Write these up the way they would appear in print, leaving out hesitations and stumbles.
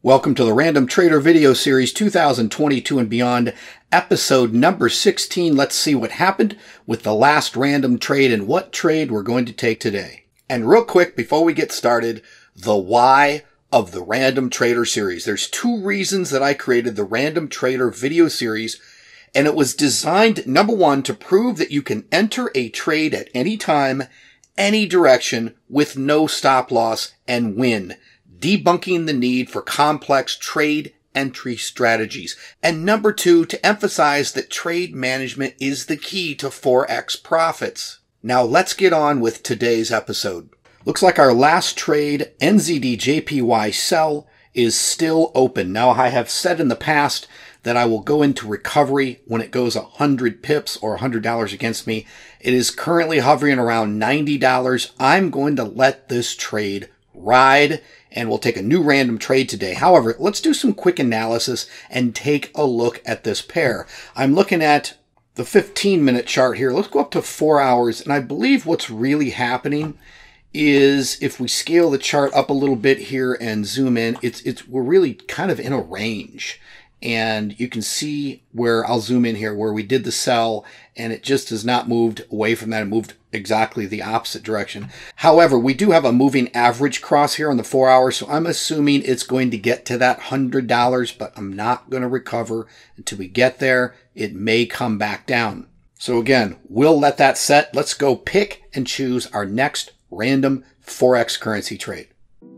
Welcome to the Random Trader video series 2022 and beyond, episode number 16. Let's see what happened with the last random trade and what trade we're going to take today. And real quick, before we get started, the why of the Random Trader series. There's two reasons that I created the Random Trader video series, and it was designed, number one, to prove that you can enter a trade at any time, any direction, with no stop loss and win, debunking the need for complex trade entry strategies. And number two, to emphasize that trade management is the key to Forex profits. Now let's get on with today's episode. Looks like our last trade, NZD-JPY sell, is still open. Now I have said in the past that I will go into recovery when it goes 100 pips or $100 against me. It is currently hovering around $90. I'm going to let this trade ride, and we'll take a new random trade today. However, let's do some quick analysis and take a look at this pair. I'm looking at the 15-minute chart here. Let's go up to 4 hours, and I believe what's really happening is if we scale the chart up a little bit here and zoom in, we're really kind of in a range. And you can see where I'll zoom in here, where we did the sell, and it just has not moved away from that. It moved exactly the opposite direction. However, we do have a moving average cross here on the 4 hours, so I'm assuming it's going to get to that $100, but I'm not going to recover until we get there. It may come back down. So again, we'll let that set. Let's go pick and choose our next random Forex currency trade.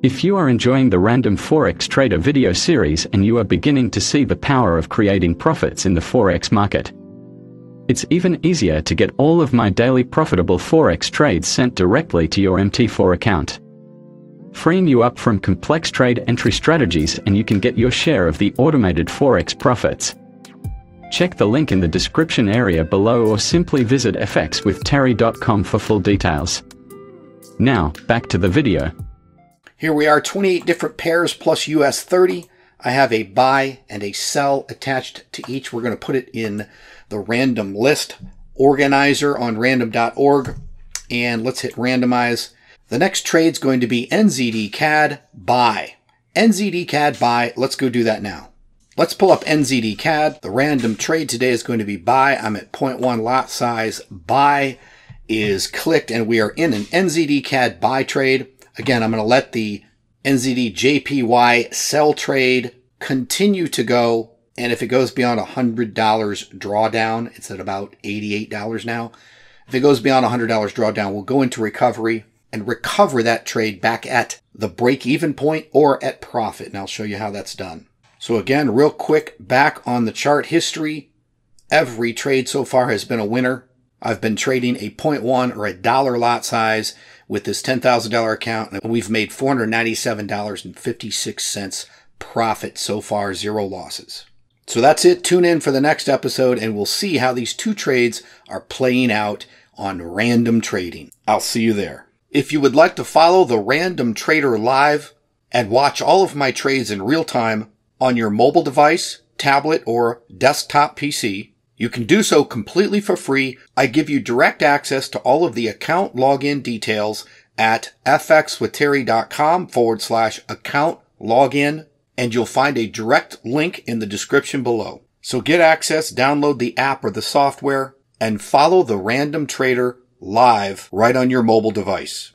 If you are enjoying the Random Forex Trader video series and you are beginning to see the power of creating profits in the Forex market, it's even easier to get all of my daily profitable Forex trades sent directly to your MT4 account, freeing you up from complex trade entry strategies, and you can get your share of the automated Forex profits. Check the link in the description area below or simply visit fxwithterry.com for full details. Now, back to the video. Here we are, 28 different pairs plus US 30. I have a buy and a sell attached to each. We're going to put it in the random list organizer on random.org. And let's hit randomize. The next trade is going to be NZD CAD buy. NZD CAD buy. Let's go do that now. Let's pull up NZD CAD. The random trade today is going to be buy. I'm at 0.1 lot size. Buy is clicked, and we are in an NZD CAD buy trade. Again, I'm going to let the NZD-JPY sell trade continue to go. And if it goes beyond $100 drawdown, it's at about $88 now. If it goes beyond $100 drawdown, we'll go into recovery and recover that trade back at the break-even point or at profit. And I'll show you how that's done. So again, real quick, back on the chart history, every trade so far has been a winner. I've been trading a 0.1 or a dollar lot size with this $10,000 account, and we've made $497.56 profit so far, 0 losses. So that's it. Tune in for the next episode, and we'll see how these two trades are playing out on random trading. I'll see you there. If you would like to follow the Random Trader live and watch all of my trades in real time on your mobile device, tablet, or desktop PC, you can do so completely for free. I give you direct access to all of the account login details at fxwithterry.com/account login, and you'll find a direct link in the description below. So get access, download the app or the software, and follow the Random Trader live right on your mobile device.